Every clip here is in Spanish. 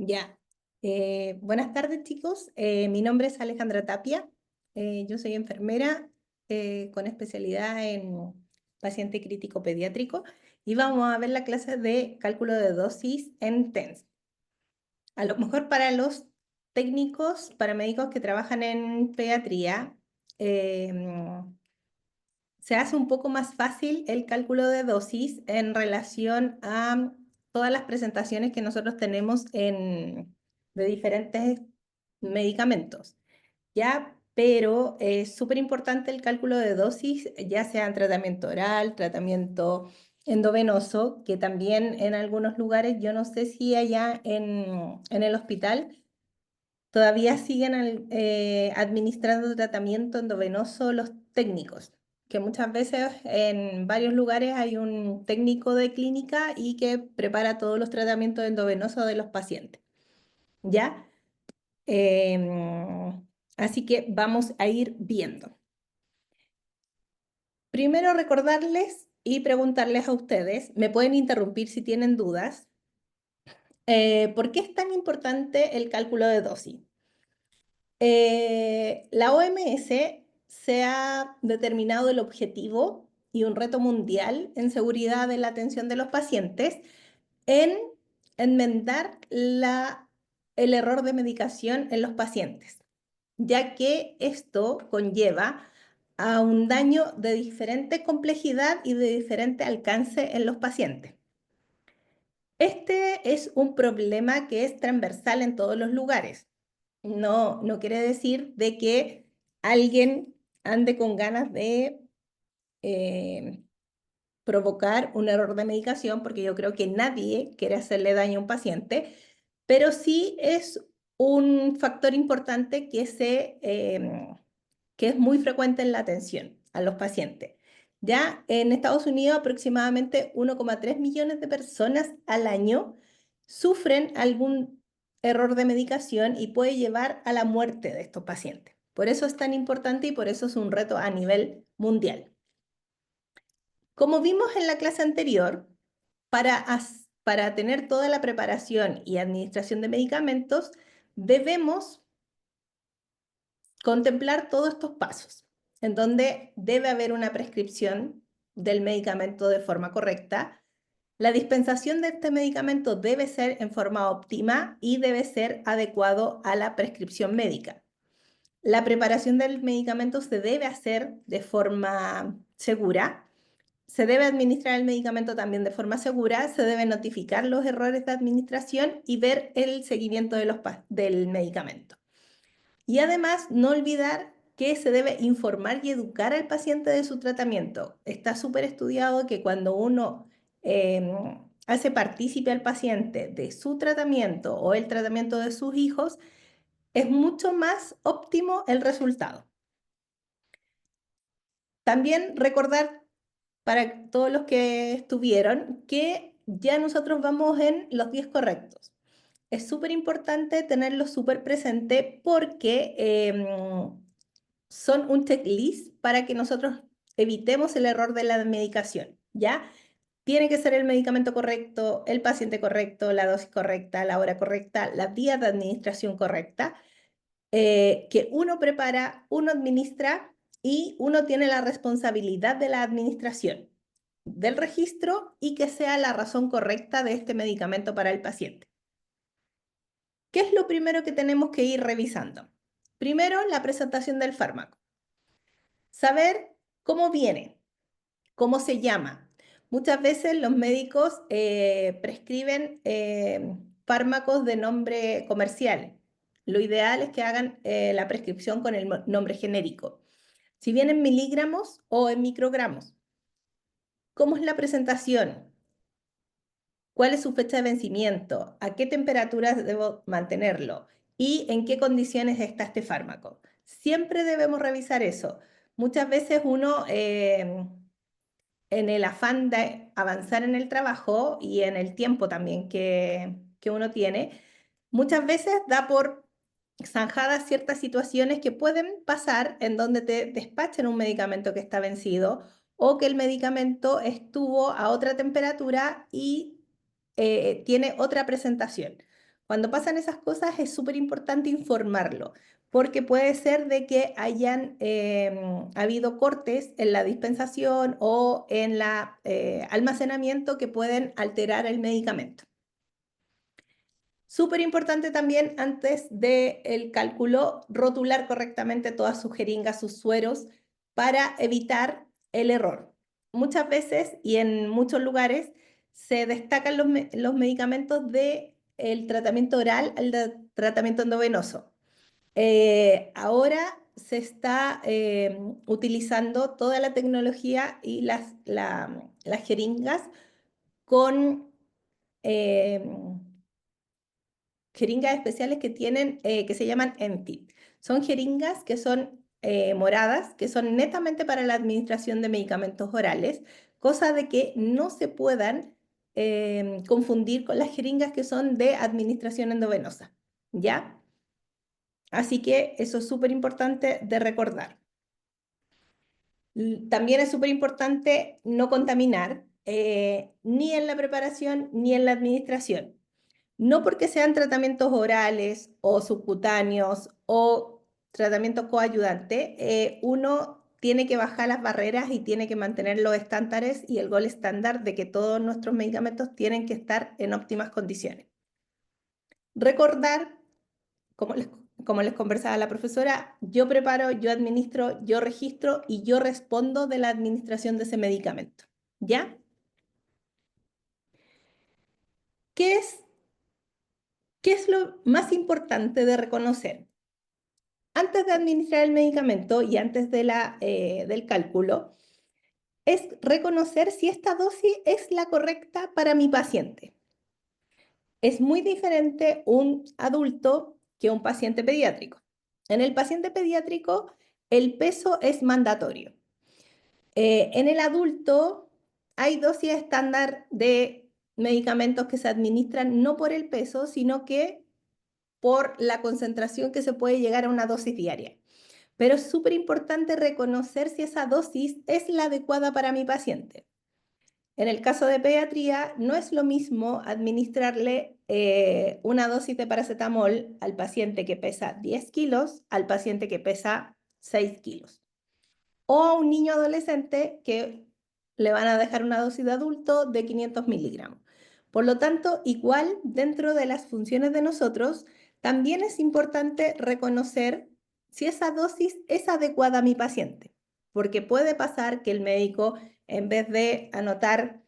Ya. Buenas tardes, chicos. Mi nombre es Alejandra Tapia. Yo soy enfermera con especialidad en paciente crítico pediátrico y vamos a ver la clase de cálculo de dosis en TENS. A lo mejor para los técnicos, paramédicos que trabajan en pediatría, eh, se hace un poco más fácil el cálculo de dosis en relación a todas las presentaciones que nosotros tenemos de diferentes medicamentos, ¿ya? Pero es súper importante el cálculo de dosis, ya sea en tratamiento oral, tratamiento endovenoso, que también en algunos lugares, yo no sé si allá en el hospital todavía siguen administrando tratamiento endovenoso los técnicos, que muchas veces en varios lugares hay un técnico de clínica y que prepara todos los tratamientos endovenosos de los pacientes, ¿ya? Así que vamos a ir viendo. Primero recordarles y preguntarles a ustedes, me pueden interrumpir si tienen dudas, ¿por qué es tan importante el cálculo de dosis? La OMS se ha determinado el objetivo y un reto mundial en seguridad de la atención de los pacientes en enmendar el error de medicación en los pacientes, ya que esto conlleva a un daño de diferente complejidad y de diferente alcance en los pacientes. Este es un problema que es transversal en todos los lugares. No quiere decir de que alguien ande con ganas de eh, provocar un error de medicación, porque yo creo que nadie quiere hacerle daño a un paciente, pero sí es un factor importante que es muy frecuente en la atención a los pacientes. Ya en Estados Unidos aproximadamente 1,3 millones de personas al año sufren algún error de medicación y puede llevar a la muerte de estos pacientes. Por eso es tan importante y por eso es un reto a nivel mundial. Como vimos en la clase anterior, para tener toda la preparación y administración de medicamentos, debemos contemplar todos estos pasos, en donde debe haber una prescripción del medicamento de forma correcta. La dispensación de este medicamento debe ser en forma óptima y debe ser adecuado a la prescripción médica. La preparación del medicamento se debe hacer de forma segura. Se debe administrar el medicamento también de forma segura, se deben notificar los errores de administración y ver el seguimiento del medicamento. Y además, no olvidar que se debe informar y educar al paciente de su tratamiento. Está súper estudiado que cuando uno hace partícipe al paciente de su tratamiento o el tratamiento de sus hijos, es mucho más óptimo el resultado. También recordar para todos los que estuvieron que ya nosotros vamos en los 10 correctos. Es súper importante tenerlo súper presente porque son un checklist para que nosotros evitemos el error de la medicación, ¿ya? Tiene que ser el medicamento correcto, el paciente correcto, la dosis correcta, la hora correcta, la vía de administración correcta, que uno prepara, uno administra y uno tiene la responsabilidad de la administración, del registro y que sea la razón correcta de este medicamento para el paciente. ¿Qué es lo primero que tenemos que ir revisando? Primero, la presentación del fármaco. Saber cómo viene, cómo se llama. Muchas veces los médicos prescriben fármacos de nombre comercial. Lo ideal es que hagan la prescripción con el nombre genérico. Si vienen en miligramos o en microgramos. ¿Cómo es la presentación? ¿Cuál es su fecha de vencimiento? ¿A qué temperaturas debo mantenerlo? ¿Y en qué condiciones está este fármaco? Siempre debemos revisar eso. Muchas veces uno, en el afán de avanzar en el trabajo y en el tiempo también que uno tiene, muchas veces da por zanjadas ciertas situaciones que pueden pasar en donde te despachan un medicamento que está vencido o que el medicamento estuvo a otra temperatura y tiene otra presentación. Cuando pasan esas cosas es súper importante informarlo, porque puede ser de que hayan habido cortes en la dispensación o en el almacenamiento que pueden alterar el medicamento. Súper importante también antes del cálculo, rotular correctamente todas sus jeringas, sus sueros, para evitar el error. Muchas veces y en muchos lugares se destacan los medicamentos del tratamiento oral al tratamiento endovenoso. Ahora se está utilizando toda la tecnología y las jeringas con eh, jeringas especiales que tienen, que se llaman ENTI. Son jeringas que son moradas, que son netamente para la administración de medicamentos orales, cosa de que no se puedan confundir con las jeringas que son de administración endovenosa, ¿ya? Así que eso es súper importante de recordar. También es súper importante no contaminar ni en la preparación ni en la administración. No porque sean tratamientos orales o subcutáneos o tratamiento coayudante, uno tiene que bajar las barreras y tiene que mantener los estándares y el gol estándar de que todos nuestros medicamentos tienen que estar en óptimas condiciones. Recordar, como como les conversaba la profesora, yo preparo, yo administro, yo registro y yo respondo de la administración de ese medicamento. ¿Ya? ¿Qué es, qué es lo más importante de reconocer? Antes de administrar el medicamento y antes del cálculo, es reconocer si esta dosis es la correcta para mi paciente. Es muy diferente un adulto que un paciente pediátrico. En el paciente pediátrico, el peso es mandatorio. En el adulto, hay dosis estándar de medicamentos que se administran no por el peso, sino que por la concentración que se puede llegar a una dosis diaria. Pero es súper importante reconocer si esa dosis es la adecuada para mi paciente. En el caso de pediatría, no es lo mismo administrarle una dosis de paracetamol al paciente que pesa 10 kilos al paciente que pesa 6 kilos. O a un niño adolescente que le van a dejar una dosis de adulto de 500 miligramos. Por lo tanto, igual dentro de las funciones de nosotros, también es importante reconocer si esa dosis es adecuada a mi paciente, porque puede pasar que el médico, en vez de anotar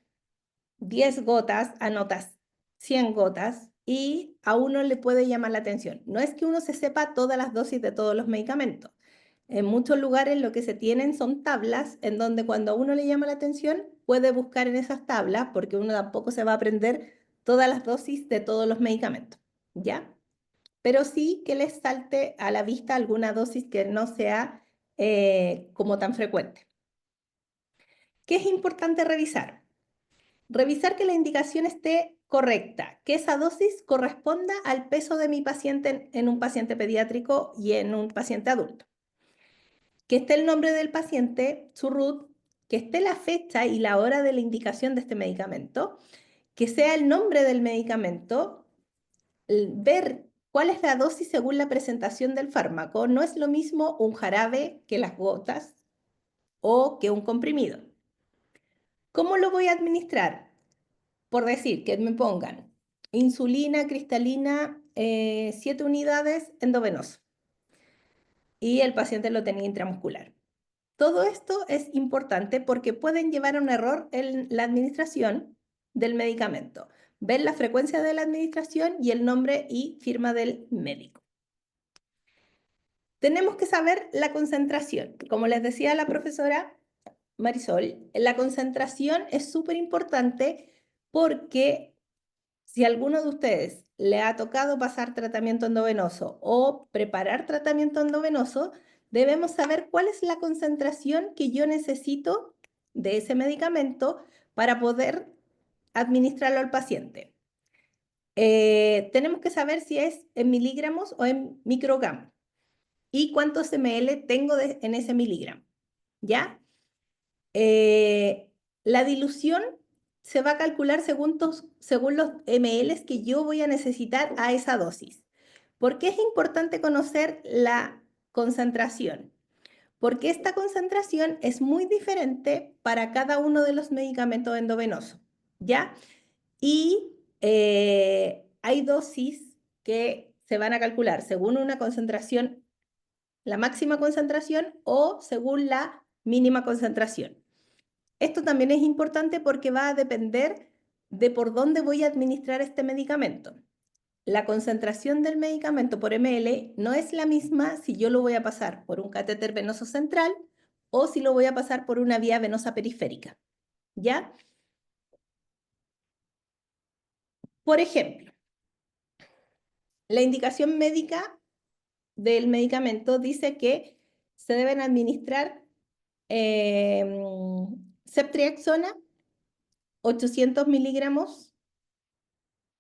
10 gotas, anotas 100 gotas y a uno le puede llamar la atención. No es que uno se sepa todas las dosis de todos los medicamentos. En muchos lugares lo que se tienen son tablas en donde cuando a uno le llama la atención puede buscar en esas tablas porque uno tampoco se va a aprender todas las dosis de todos los medicamentos, ¿ya? Pero sí que les salte a la vista alguna dosis que no sea como tan frecuente. ¿Qué es importante revisar? Revisar que la indicación esté correcta, que esa dosis corresponda al peso de mi paciente en un paciente pediátrico y en un paciente adulto. Que esté el nombre del paciente, su RUT, que esté la fecha y la hora de la indicación de este medicamento, que sea el nombre del medicamento, ver cuál es la dosis según la presentación del fármaco. No es lo mismo un jarabe que las gotas o que un comprimido. ¿Cómo lo voy a administrar? Por decir, que me pongan insulina cristalina 7 unidades endovenoso y el paciente lo tenía intramuscular. Todo esto es importante porque pueden llevar a un error en la administración del medicamento. Ver la frecuencia de la administración y el nombre y firma del médico. Tenemos que saber la concentración. Como les decía la profesora Marisol, la concentración es súper importante porque si a alguno de ustedes le ha tocado pasar tratamiento endovenoso o preparar tratamiento endovenoso, debemos saber cuál es la concentración que yo necesito de ese medicamento para poder administrarlo al paciente. Tenemos que saber si es en miligramos o en microgramos y cuántos ml tengo en ese miligramo, ¿ya? La dilución se va a calcular según los ml que yo voy a necesitar a esa dosis. ¿Por qué es importante conocer la concentración? Porque esta concentración es muy diferente para cada uno de los medicamentos endovenosos, ¿ya? Y hay dosis que se van a calcular según una concentración, la máxima concentración o según la mínima concentración. Esto también es importante porque va a depender de por dónde voy a administrar este medicamento. La concentración del medicamento por ml no es la misma si yo lo voy a pasar por un catéter venoso central o si lo voy a pasar por una vía venosa periférica, ¿ya? Por ejemplo, la indicación médica del medicamento dice que se deben administrar ceftriaxona 800 miligramos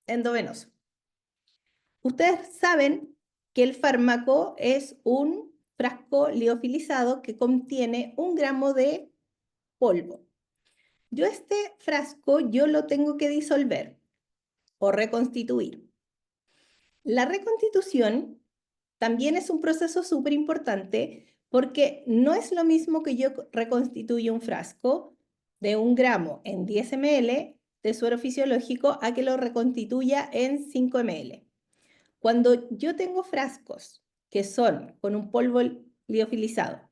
endovenoso. Ustedes saben que el fármaco es un frasco liofilizado que contiene 1 gramo de polvo. Yo este frasco yo lo tengo que disolver o reconstituir. La reconstitución también es un proceso súper importante porque no es lo mismo que yo reconstituya un frasco de 1 gramo en 10 ml de suero fisiológico a que lo reconstituya en 5 ml. Cuando yo tengo frascos que son con un polvo liofilizado,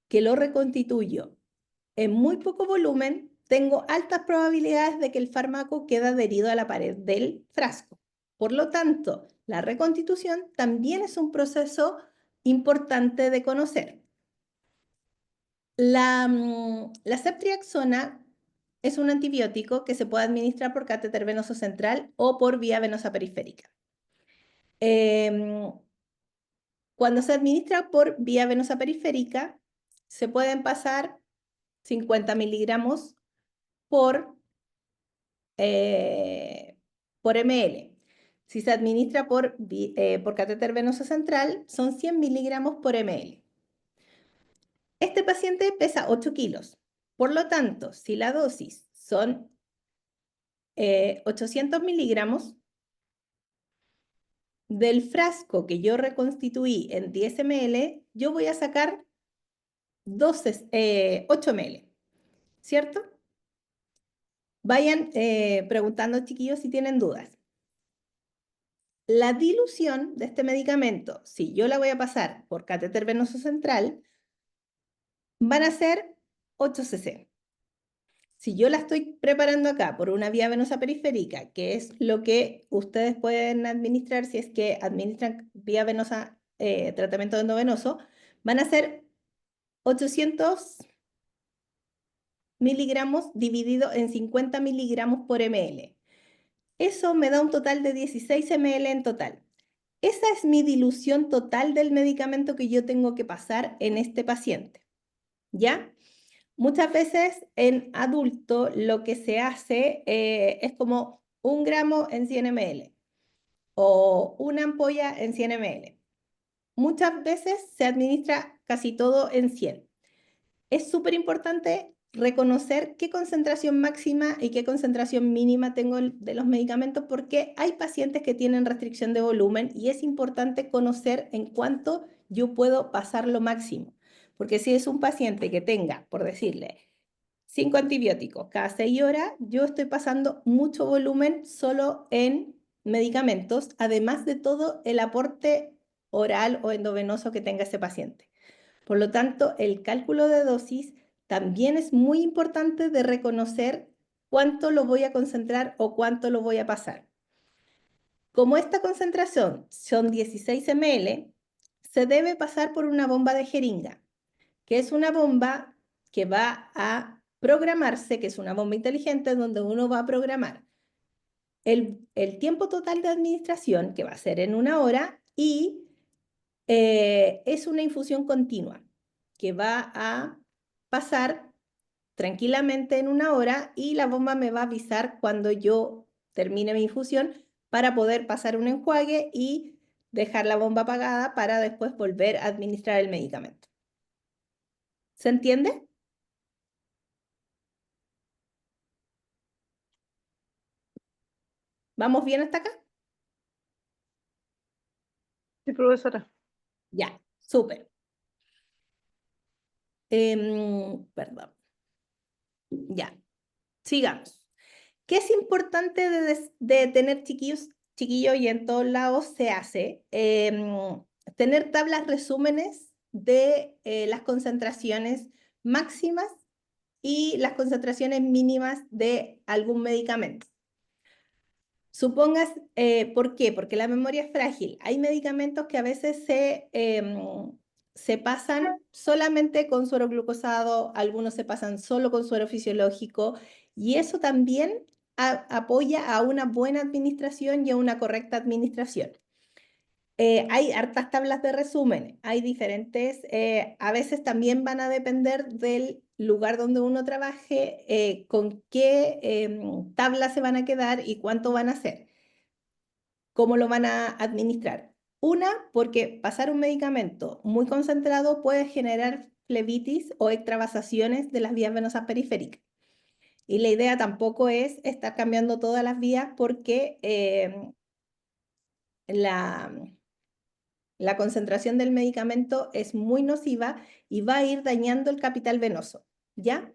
que lo reconstituyo en muy poco volumen, tengo altas probabilidades de que el fármaco quede adherido a la pared del frasco. Por lo tanto, la reconstitución también es un proceso importante de conocer. La ceftriaxona es un antibiótico que se puede administrar por catéter venoso central o por vía venosa periférica. Cuando se administra por vía venosa periférica, se pueden pasar 50 miligramos por, por ml. Si se administra por catéter venoso central, son 100 miligramos por ml. Este paciente pesa 8 kilos. Por lo tanto, si la dosis son 800 miligramos, del frasco que yo reconstituí en 10 ml, yo voy a sacar 8 ml, ¿cierto? Vayan preguntando, chiquillos, si tienen dudas. La dilución de este medicamento, si yo la voy a pasar por catéter venoso central, van a ser 8 cc. Si yo la estoy preparando acá por una vía venosa periférica, que es lo que ustedes pueden administrar si es que administran vía venosa, tratamiento endovenoso, van a ser 800 miligramos dividido en 50 miligramos por ml. Eso me da un total de 16 ml en total. Esa es mi dilución total del medicamento que yo tengo que pasar en este paciente, ¿ya? Muchas veces en adulto lo que se hace es como 1 gramo en 100 ml o una ampolla en 100 ml. Muchas veces se administra casi todo en 100. Es súper importante reconocer qué concentración máxima y qué concentración mínima tengo de los medicamentos porque hay pacientes que tienen restricción de volumen y es importante conocer en cuánto yo puedo pasar lo máximo. Porque si es un paciente que tenga, por decirle, 5 antibióticos cada 6 horas, yo estoy pasando mucho volumen solo en medicamentos, además de todo el aporte oral o endovenoso que tenga ese paciente. Por lo tanto, el cálculo de dosis también es muy importante de reconocer cuánto lo voy a concentrar o cuánto lo voy a pasar. Como esta concentración son 16 ml, se debe pasar por una bomba de jeringa, que es una bomba que va a programarse, que es una bomba inteligente donde uno va a programar el tiempo total de administración, que va a ser en 1 hora, y es una infusión continua que va a pasar tranquilamente en 1 hora y la bomba me va a avisar cuando yo termine mi infusión para poder pasar un enjuague y dejar la bomba apagada para después volver a administrar el medicamento. ¿Se entiende? ¿Vamos bien hasta acá? Sí, profesora. Ya, súper. Perdón. Ya, sigamos. ¿Qué es importante de tener chiquillos y en todos lados se hace? Tener tablas resúmenes de las concentraciones máximas y las concentraciones mínimas de algún medicamento. Supongas, ¿por qué? Porque la memoria es frágil. Hay medicamentos que a veces se pasan solamente con suero glucosado, algunos se pasan solo con suero fisiológico, y eso también apoya a una buena administración y a una correcta administración. Hay hartas tablas de resumen, hay diferentes, a veces también van a depender del lugar donde uno trabaje, con qué tabla se van a quedar y cuánto van a hacer, cómo lo van a administrar. Una, porque pasar un medicamento muy concentrado puede generar flebitis o extravasaciones de las vías venosas periféricas. Y la idea tampoco es estar cambiando todas las vías porque la la concentración del medicamento es muy nociva y va a ir dañando el capital venoso, ¿ya?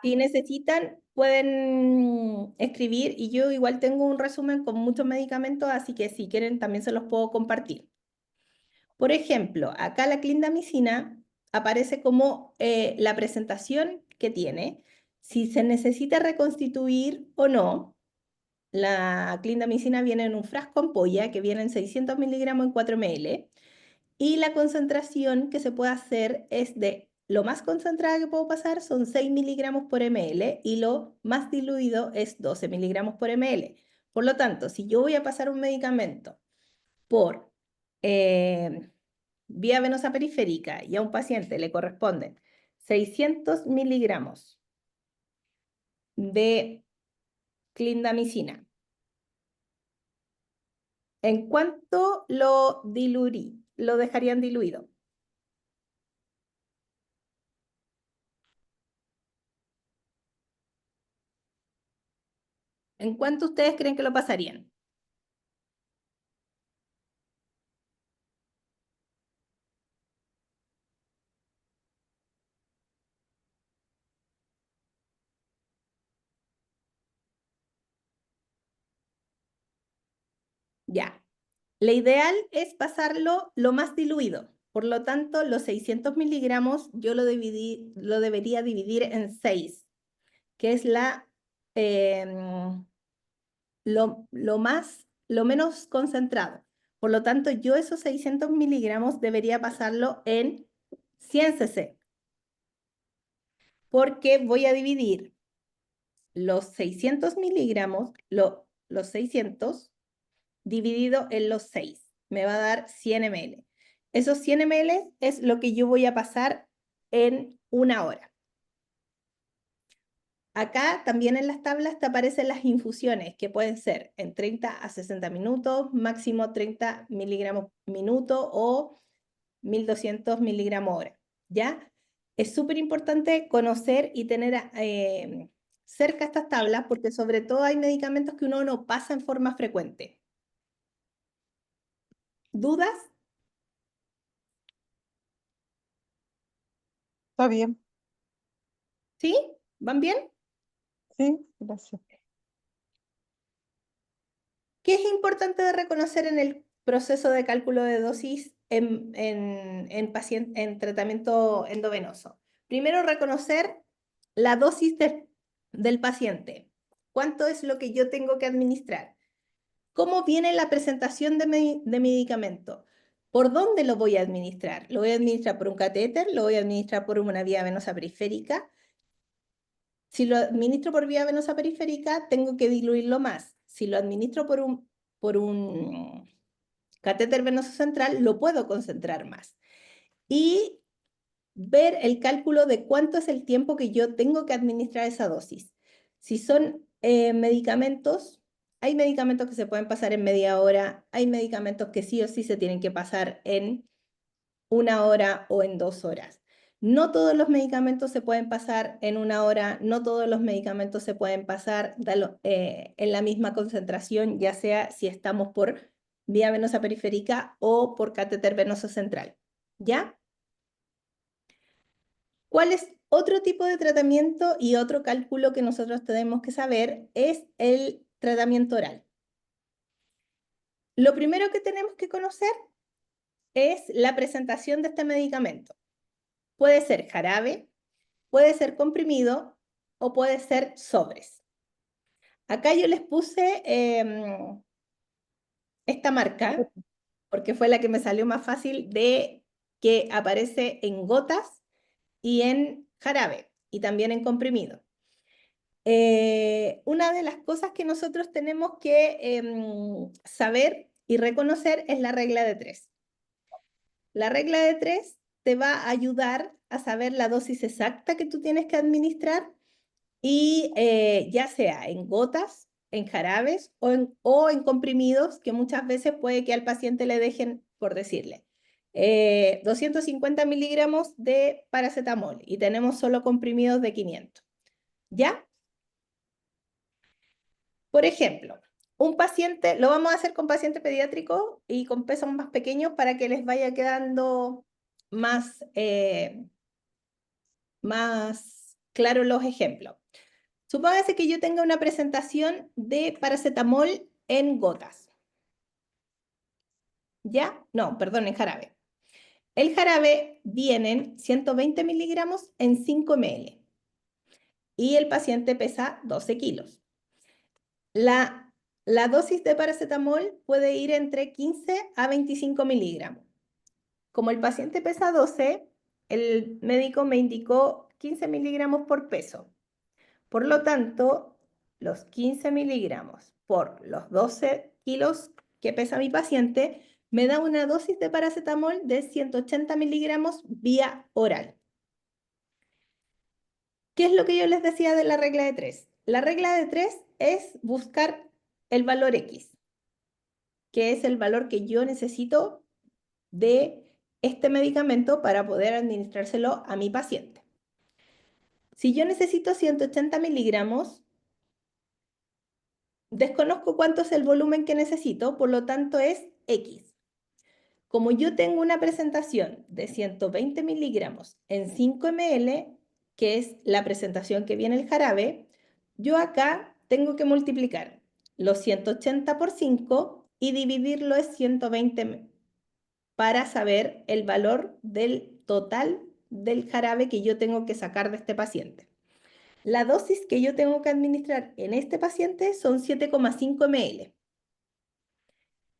Si necesitan, pueden escribir y yo igual tengo un resumen con muchos medicamentos, así que si quieren también se los puedo compartir. Por ejemplo, acá la clindamicina aparece como la presentación que tiene, si se necesita reconstituir o no. La clindamicina viene en un frasco ampolla que viene en 600 miligramos en 4 ml. Y la concentración que se puede hacer es de lo más concentrada que puedo pasar son 6 miligramos por ml y lo más diluido es 12 miligramos por ml. Por lo tanto, si yo voy a pasar un medicamento por vía venosa periférica y a un paciente le corresponden 600 miligramos de clindamicina, ¿en cuánto lo dejarían diluido? ¿En cuánto ustedes creen que lo pasarían? Ya. La ideal es pasarlo lo más diluido. Por lo tanto, los 600 miligramos yo lo debería dividir en 6, que es lo menos concentrado. Por lo tanto, yo esos 600 miligramos debería pasarlo en 100 cc, porque voy a dividir los 600 miligramos, los 600 dividido en los 6. Me va a dar 100 ml. Esos 100 ml es lo que yo voy a pasar en una hora. Acá también en las tablas te aparecen las infusiones, que pueden ser en 30 a 60 minutos, máximo 30 miligramos minuto o 1200 miligramos hora. ¿Ya? Es súper importante conocer y tener cerca estas tablas, porque sobre todo hay medicamentos que uno no pasa en forma frecuente. ¿Dudas? Está bien. ¿Sí? ¿Van bien? Sí, gracias. ¿Qué es importante de reconocer en el proceso de cálculo de dosis en tratamiento endovenoso? Primero, reconocer la dosis del paciente. ¿Cuánto es lo que yo tengo que administrar? ¿Cómo viene la presentación de medicamento? ¿Por dónde lo voy a administrar? ¿Lo voy a administrar por un catéter? ¿Lo voy a administrar por una vía venosa periférica? Si lo administro por vía venosa periférica, tengo que diluirlo más. Si lo administro por un catéter venoso central, lo puedo concentrar más. Y ver el cálculo de cuánto es el tiempo que yo tengo que administrar esa dosis. Si son medicamentos, hay medicamentos que se pueden pasar en media hora, hay medicamentos que sí o sí se tienen que pasar en una hora o en 2 horas. No todos los medicamentos se pueden pasar en 1 hora, no todos los medicamentos se pueden pasar en la misma concentración, ya sea si estamos por vía venosa periférica o por catéter venoso central. ¿Ya? ¿Cuál es otro tipo de tratamiento y otro cálculo que nosotros tenemos que saber? Es el tratamiento oral. Lo primero que tenemos que conocer es la presentación de este medicamento. Puede ser jarabe, puede ser comprimido o puede ser sobres. Acá yo les puse esta marca porque fue la que me salió más fácil de que aparece en gotas y en jarabe y también en comprimido. Una de las cosas que nosotros tenemos que saber y reconocer es la regla de 3. La regla de 3 te va a ayudar a saber la dosis exacta que tú tienes que administrar y ya sea en gotas, en jarabes o en comprimidos, que muchas veces puede que al paciente le dejen, por decirle, 250 miligramos de paracetamol y tenemos solo comprimidos de 500. ¿Ya? Por ejemplo, un paciente, lo vamos a hacer con paciente pediátrico y con pesos más pequeños para que les vaya quedando más claros los ejemplos. Supóngase que yo tenga una presentación de paracetamol en gotas. ¿Ya? No, perdón, en jarabe. El jarabe viene 120 miligramos en 5 ml y el paciente pesa 12 kilos. La dosis de paracetamol puede ir entre 15 a 25 miligramos. Como el paciente pesa 12, el médico me indicó 15 miligramos por peso. Por lo tanto, los 15 miligramos por los 12 kilos que pesa mi paciente me da una dosis de paracetamol de 180 miligramos vía oral. ¿Qué es lo que yo les decía de la regla de 3? La regla de 3 es buscar el valor X, que es el valor que yo necesito de este medicamento para poder administrárselo a mi paciente. Si yo necesito 180 miligramos, desconozco cuánto es el volumen que necesito, por lo tanto es X. Como yo tengo una presentación de 120 miligramos en 5 ml, que es la presentación que viene el jarabe, yo acá tengo que multiplicar los 180 por 5 y dividirlo en 120 para saber el valor del total del jarabe que yo tengo que sacar de este paciente. La dosis que yo tengo que administrar en este paciente son 7,5 ml.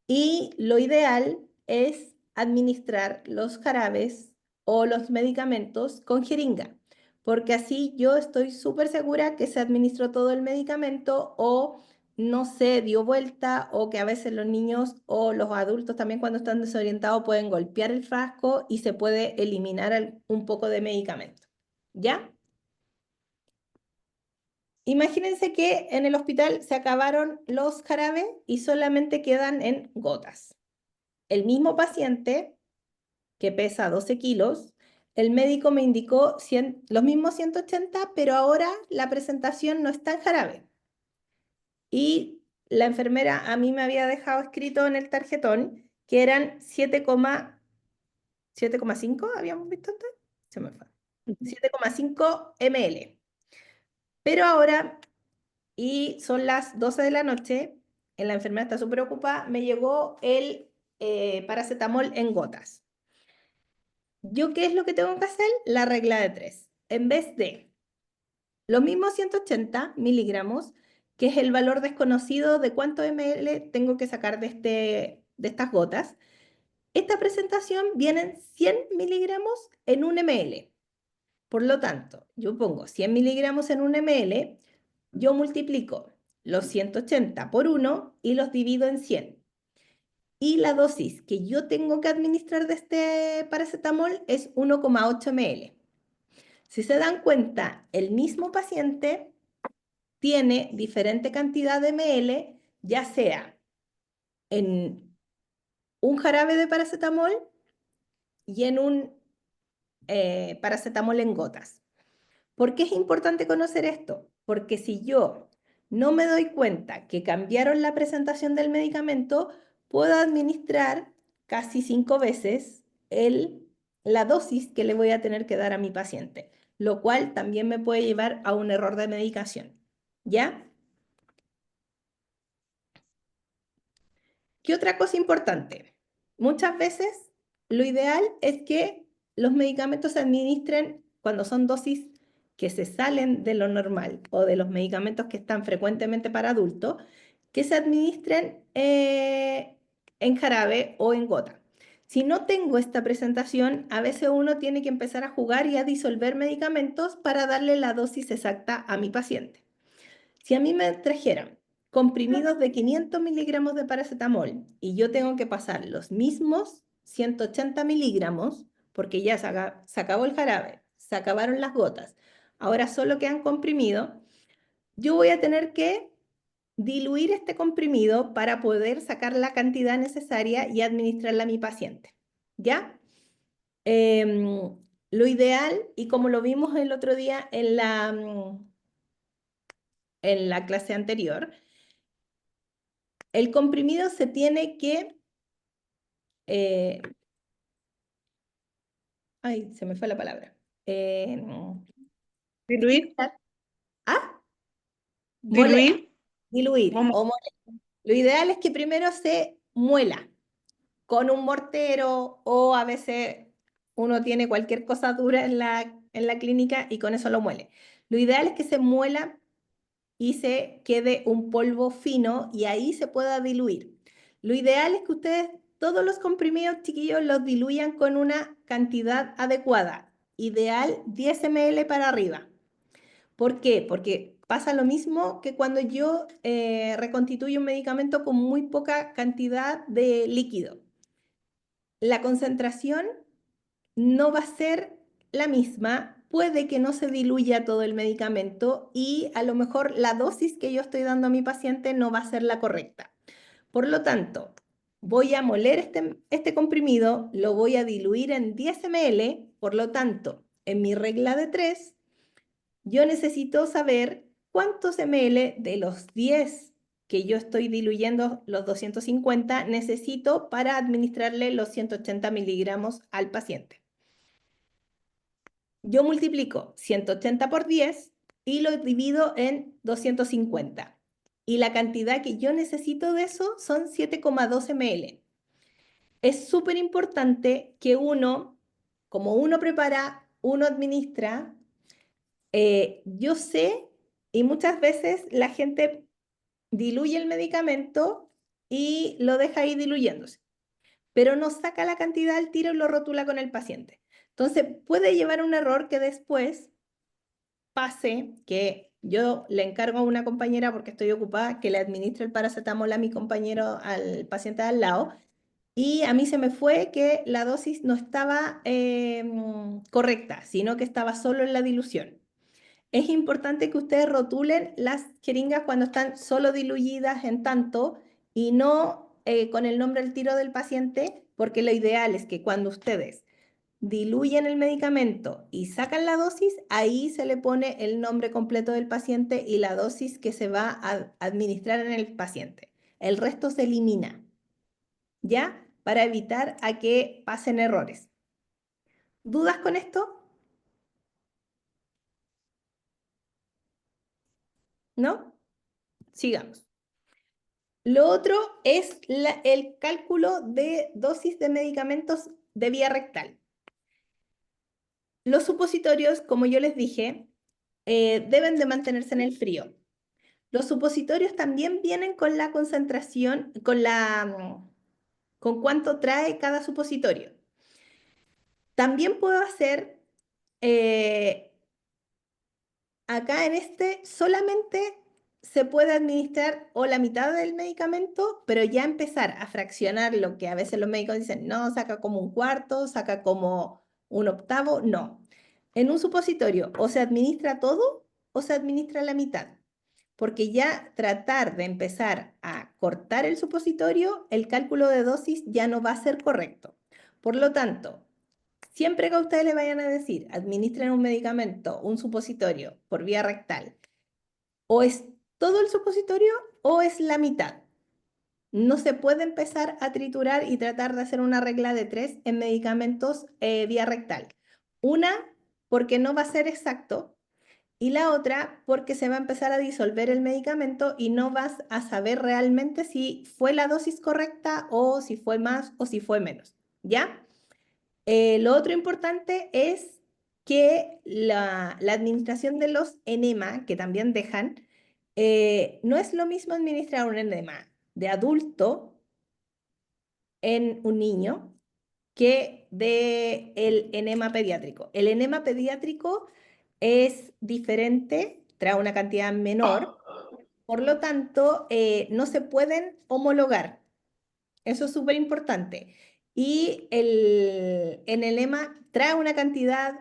Y lo ideal es administrar los jarabes o los medicamentos con jeringa, porque así yo estoy súper segura que se administró todo el medicamento o no se dio vuelta o que a veces los niños o los adultos también cuando están desorientados pueden golpear el frasco y se puede eliminar un poco de medicamento. ¿Ya? Imagínense que en el hospital se acabaron los jarabes y solamente quedan en gotas. El mismo paciente que pesa 12 kilos, el médico me indicó los mismos 180, pero ahora la presentación no está en jarabe. Y la enfermera a mí me había dejado escrito en el tarjetón que eran 7,5, habíamos visto antes, se me fue, 7,5 ml. Pero ahora, y son las 12 de la noche, la enfermera está súper ocupada, me llegó el paracetamol en gotas. ¿Yo qué es lo que tengo que hacer? La regla de 3. En vez de los mismos 180 miligramos, que es el valor desconocido de cuánto ml tengo que sacar de estas gotas, esta presentación vienen 100 miligramos en un ml. Por lo tanto, yo pongo 100 miligramos en un ml, yo multiplico los 180 por 1 y los divido en 100. Y la dosis que yo tengo que administrar de este paracetamol es 1,8 ml. Si se dan cuenta, el mismo paciente tiene diferente cantidad de ml, ya sea en un jarabe de paracetamol y en un paracetamol en gotas. ¿Por qué es importante conocer esto? Porque si yo no me doy cuenta que cambiaron la presentación del medicamento, puedo administrar casi 5 veces la dosis que le voy a tener que dar a mi paciente, lo cual también me puede llevar a un error de medicación. ¿Ya? ¿Qué otra cosa importante? Muchas veces lo ideal es que los medicamentos se administren cuando son dosis que se salen de lo normal o de los medicamentos que están frecuentemente para adultos, que se administren en jarabe o en gota. Si no tengo esta presentación, a veces uno tiene que empezar a jugar y a disolver medicamentos para darle la dosis exacta a mi paciente. Si a mí me trajeran comprimidos de 500 miligramos de paracetamol y yo tengo que pasar los mismos 180 miligramos, porque ya se acabó el jarabe, se acabaron las gotas, ahora solo quedan comprimidos, yo voy a tener que diluir este comprimido para poder sacar la cantidad necesaria y administrarla a mi paciente. ¿Ya? Lo ideal, y como lo vimos el otro día en la clase anterior, el comprimido se tiene que... ay, se me fue la palabra. Diluir, ¿Ah? Moler, diluir, diluir vamos, o moler. Lo ideal es que primero se muela con un mortero o a veces uno tiene cualquier cosa dura en la clínica y con eso lo muele. Lo ideal es que se muela y se quede un polvo fino y ahí se pueda diluir. Lo ideal es que ustedes todos los comprimidos chiquillos los diluyan con una cantidad adecuada, ideal 10 ml para arriba. ¿Por qué? Porque pasa lo mismo que cuando yo reconstituyo un medicamento con muy poca cantidad de líquido. La concentración no va a ser la misma, puede que no se diluya todo el medicamento y a lo mejor la dosis que yo estoy dando a mi paciente no va a ser la correcta. Por lo tanto, voy a moler este comprimido, lo voy a diluir en 10 ml, por lo tanto, en mi regla de 3, yo necesito saber cuántos ml de los 10 que yo estoy diluyendo, los 250, necesito para administrarle los 180 miligramos al paciente. Yo multiplico 180 por 10 y lo divido en 250. Y la cantidad que yo necesito de eso son 7,2 ml. Es súper importante que uno, como uno prepara, uno administra. Yo sé, y muchas veces la gente diluye el medicamento y lo deja ahí diluyéndose, pero no saca la cantidad al tiro y lo rotula con el paciente. Entonces puede llevar a un error que después pase que yo le encargo a una compañera porque estoy ocupada que le administre el paracetamol a mi compañero, al paciente de al lado, y a mí se me fue que la dosis no estaba correcta, sino que estaba solo en la dilución. Es importante que ustedes rotulen las jeringas cuando están solo diluidas en tanto y no con el nombre al tiro del paciente, porque lo ideal es que cuando ustedes diluyen el medicamento y sacan la dosis, ahí se le pone el nombre completo del paciente y la dosis que se va a administrar en el paciente. El resto se elimina, ¿ya? Para evitar a que pasen errores. ¿Dudas con esto? ¿No? Sigamos. Lo otro es el cálculo de dosis de medicamentos de vía rectal. Los supositorios, como yo les dije, deben de mantenerse en el frío. Los supositorios también vienen con la concentración, con cuánto trae cada supositorio. También puedo hacer, acá en este, solamente se puede administrar o la mitad del medicamento, pero ya empezar a fraccionar lo que a veces los médicos dicen, no, saca como un cuarto, saca como un octavo, no. En un supositorio o se administra todo o se administra la mitad, porque ya tratar de empezar a cortar el supositorio, el cálculo de dosis ya no va a ser correcto. Por lo tanto, Siempre que a ustedes le vayan a decir, administren un medicamento, un supositorio por vía rectal, o es todo el supositorio o es la mitad. No se puede empezar a triturar y tratar de hacer una regla de 3 en medicamentos vía rectal. Una, porque no va a ser exacto, y la otra, porque se va a empezar a disolver el medicamento y no vas a saber realmente si fue la dosis correcta o si fue más o si fue menos. ¿Ya? Lo otro importante es que la administración de los enema, que también dejan, no es lo mismo administrar un enema de adulto en un niño que de el enema pediátrico. El enema pediátrico es diferente, trae una cantidad menor, por lo tanto, no se pueden homologar. Eso es súper importante. Y en el EMA trae una cantidad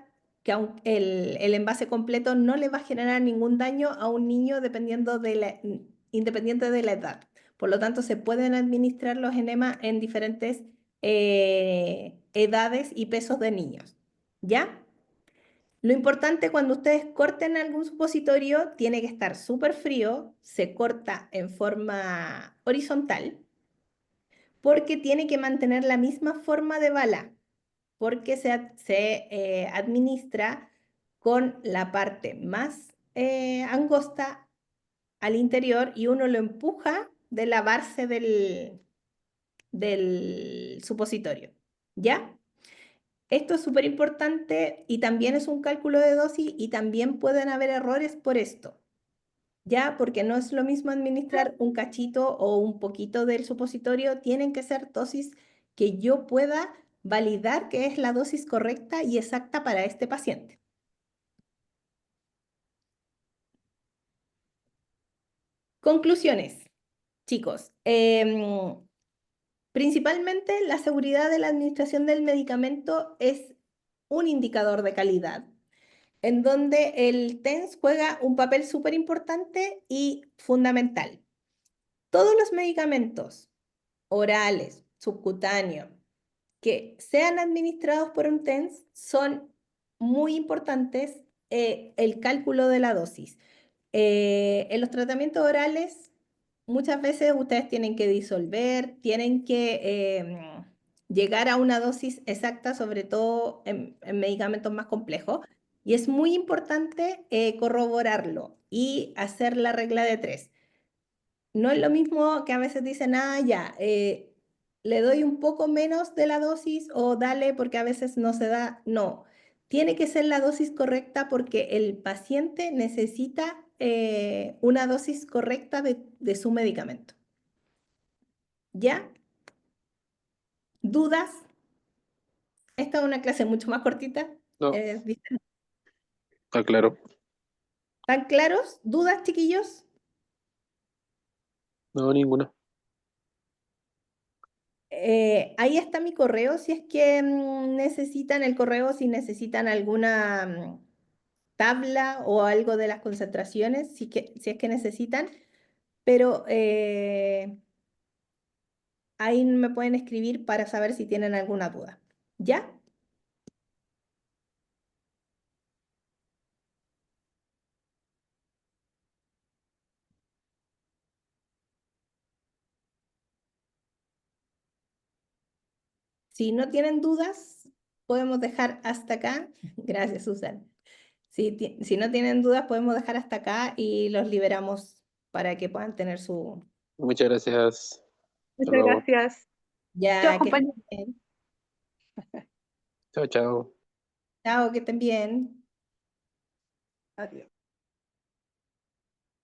que el envase completo no le va a generar ningún daño a un niño independiente de la edad. Por lo tanto, se pueden administrar los enema en diferentes edades y pesos de niños. ¿Ya? Lo importante cuando ustedes corten algún supositorio, tiene que estar súper frío, se corta en forma horizontal porque tiene que mantener la misma forma de bala, porque se administra con la parte más angosta al interior y uno lo empuja de la base del supositorio. ¿Ya? Esto es súper importante y también es un cálculo de dosis y también pueden haber errores por esto. ¿Ya? Porque no es lo mismo administrar un cachito o un poquito del supositorio, tienen que ser dosis que yo pueda validar que es la dosis correcta y exacta para este paciente. Conclusiones, chicos. Principalmente la seguridad de la administración del medicamento es un indicador de calidad, en donde el TENS juega un papel súper importante y fundamental. Todos los medicamentos orales, subcutáneos, que sean administrados por un TENS son muy importantes el cálculo de la dosis. En los tratamientos orales, muchas veces ustedes tienen que disolver, tienen que llegar a una dosis exacta, sobre todo en medicamentos más complejos, y es muy importante corroborarlo y hacer la regla de 3. No es lo mismo que a veces dicen, ah, ya, le doy un poco menos de la dosis o dale porque a veces no se da. No, tiene que ser la dosis correcta porque el paciente necesita una dosis correcta de su medicamento. ¿Ya? ¿Dudas? Esta es una clase mucho más cortita. No, ¿Viste? está claro. ¿Están claros? ¿Dudas, chiquillos? No, ninguna. Ahí está mi correo, si es que necesitan el correo, si necesitan alguna tabla o algo de las concentraciones, si es que necesitan, pero ahí me pueden escribir para saber si tienen alguna duda. ¿Ya? Si no tienen dudas, podemos dejar hasta acá. Gracias, Susan. Si no tienen dudas, podemos dejar hasta acá y los liberamos para que puedan tener su... Muchas gracias. Hasta Muchas luego. gracias. Chao, Ya, que estén compañeros. bien. Chao, chao. Chao, que estén bien. Adiós.